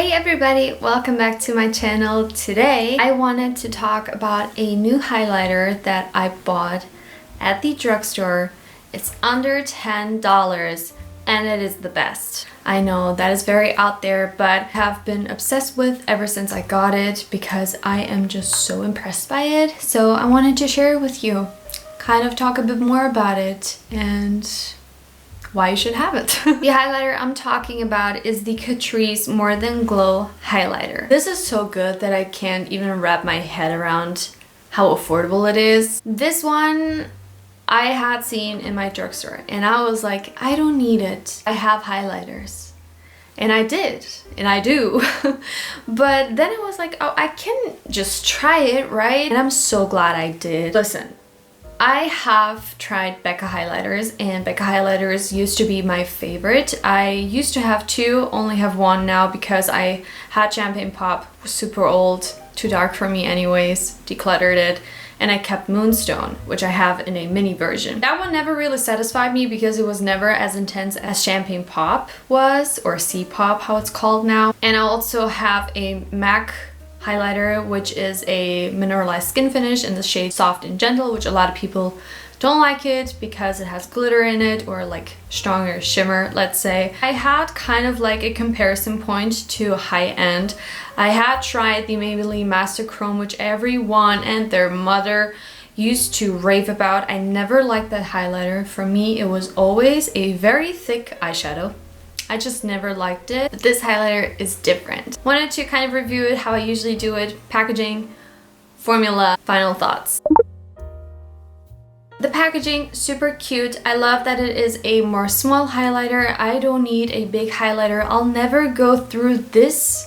Hey everybody, welcome back to my channel. Today I wanted to talk about a new highlighter that I bought at the drugstore. It's under $10 and it is the best. I know that is very out there, but have been obsessed with ever since I got it because I am just so impressed by it. So I wanted to share it with you, kind of talk a bit more about it and why you should have it. The highlighter I'm talking about is the Catrice More Than Glow highlighter. This is so good that I can't even wrap my head around how affordable it is. This one I had seen in my drugstore and I was like, I don't need it. I have highlighters. And I did, and I do. But then I was like, oh, I can just try it, right? And I'm so glad I did. Listen, I have tried BECCA highlighters, and BECCA highlighters used to be my favorite. I used to have two, only have one now because I had Champagne Pop, was super old, too dark for me anyways, decluttered it, and I kept Moonstone, which I have in a mini version. That one never really satisfied me because it was never as intense as Champagne Pop was, or C-Pop, how it's called now. And I also have a MAC highlighter, which is a mineralized skin finish in the shade Soft and Gentle, which a lot of people don't like it because it has glitter in it or like stronger shimmer, let's say. I had kind of like a comparison point to high end. I had tried the Maybelline Master Chrome, which everyone and their mother used to rave about. I never liked that highlighter. For me, it was always a very thick eyeshadow. I just never liked it, but this highlighter is different. Wanted to kind of review it how I usually do it, packaging, formula, final thoughts. The packaging, super cute. I love that it is a more small highlighter. I don't need a big highlighter. I'll never go through this.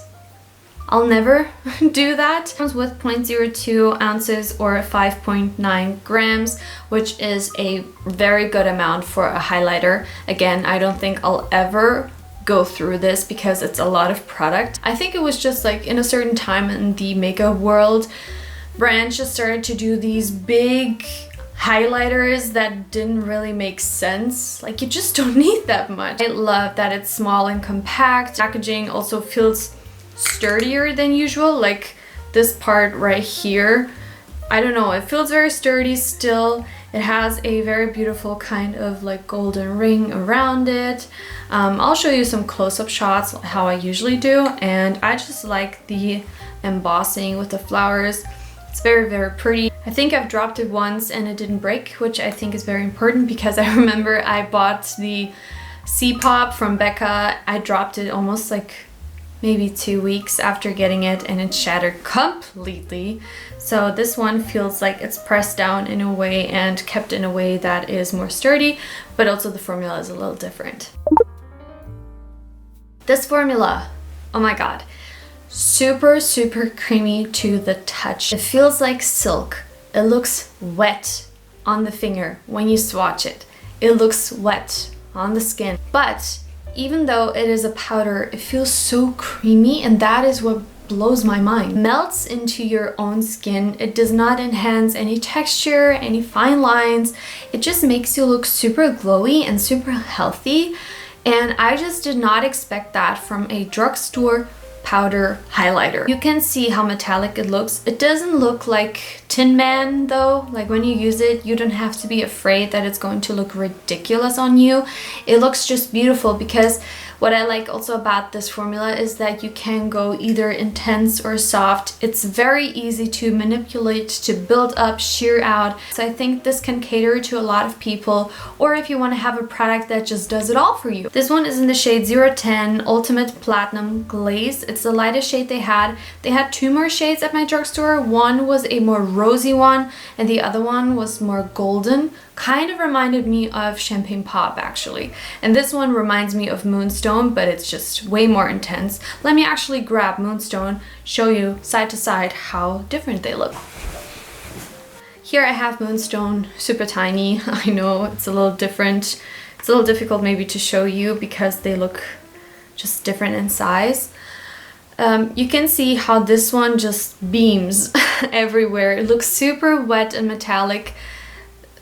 I'll never do that. It comes with 0.02 ounces or 5.9 grams, which is a very good amount for a highlighter. Again, I don't think I'll ever go through this because it's a lot of product. I think it was just like in a certain time in the makeup world, brands just started to do these big highlighters that didn't really make sense. Like, you just don't need that much. I love that it's small and compact. Packaging also feels sturdier than usual, like this part right here. I don't know, it feels very sturdy still. It has a very beautiful kind of like golden ring around it. I'll show you some close-up shots how I usually do, and I just like the embossing with the flowers. It's very, very pretty. I think I've dropped it once and it didn't break, which I think is very important because I remember I bought the C-Pop from BECCA. I dropped it almost like maybe 2 weeks after getting it and it shattered completely. So this one feels like it's pressed down in a way and kept in a way that is more sturdy, but also the formula is a little different. This formula, oh my god, super, super creamy to the touch. It feels like silk. It looks wet on the finger when you swatch it. It looks wet on the skin, but even though it is a powder, it feels so creamy, and that is what blows my mind. It melts into your own skin. It does not enhance any texture, any fine lines. It just makes you look super glowy and super healthy. And I just did not expect that from a drugstore powder highlighter. You can see how metallic it looks. It doesn't look like Tin Man though. Like when you use it, you don't have to be afraid that it's going to look ridiculous on you. It looks just beautiful because what I like also about this formula is that you can go either intense or soft. It's very easy to manipulate, to build up, sheer out. So I think this can cater to a lot of people, or if you want to have a product that just does it all for you. This one is in the shade 010 Ultimate Platinum Glaze. It's the lightest shade they had. They had two more shades at my drugstore. One was a more rosy one and the other one was more golden. Kind of reminded me of Champagne Pop actually. And this one reminds me of Moonstone, but it's just way more intense. Let me actually grab Moonstone, show you side to side how different they look. Here I have Moonstone, super tiny. I know it's a little different. It's a little difficult maybe to show you because they look just different in size. You can see how this one just beams everywhere. It looks super wet and metallic.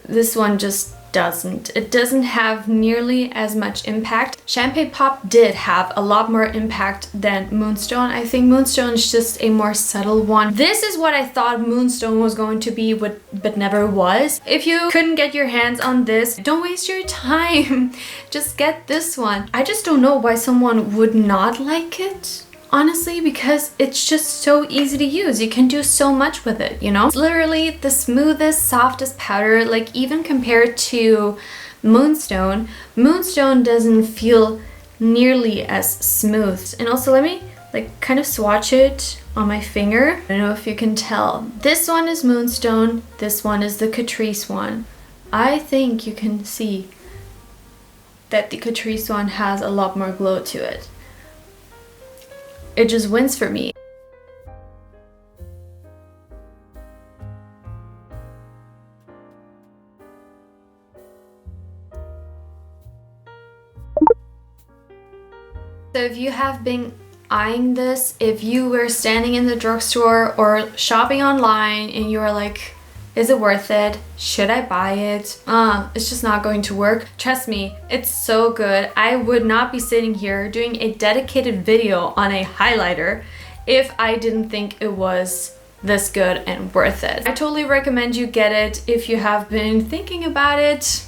This one just doesn't. It doesn't have nearly as much impact. Champagne Pop did have a lot more impact than Moonstone. I think Moonstone is just a more subtle one. This is what I thought Moonstone was going to be, but never was. If you couldn't get your hands on this, don't waste your time. Just get this one. I just don't know why someone would not like it. Honestly, because it's just so easy to use. You can do so much with it, you know? It's literally the smoothest, softest powder, like even compared to Moonstone. Moonstone doesn't feel nearly as smooth. And also let me like kind of swatch it on my finger. I don't know if you can tell. This one is Moonstone, this one is the Catrice one. I think you can see that the Catrice one has a lot more glow to it. It just wins for me. So if you have been eyeing this, if you were standing in the drugstore or shopping online and you are like, is it worth it? Should I buy it? It's just not going to work. Trust me, it's so good. I would not be sitting here doing a dedicated video on a highlighter if I didn't think it was this good and worth it. I totally recommend you get it if you have been thinking about it.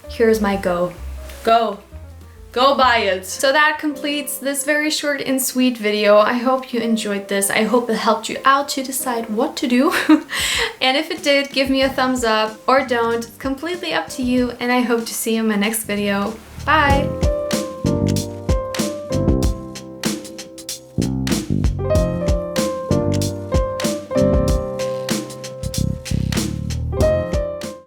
Here's my go. Go buy it. So that completes this very short and sweet video. I hope you enjoyed this. I hope it helped you out to decide what to do. And if it did, give me a thumbs up or don't. It's completely up to you, and I hope to see you in my next video. Bye!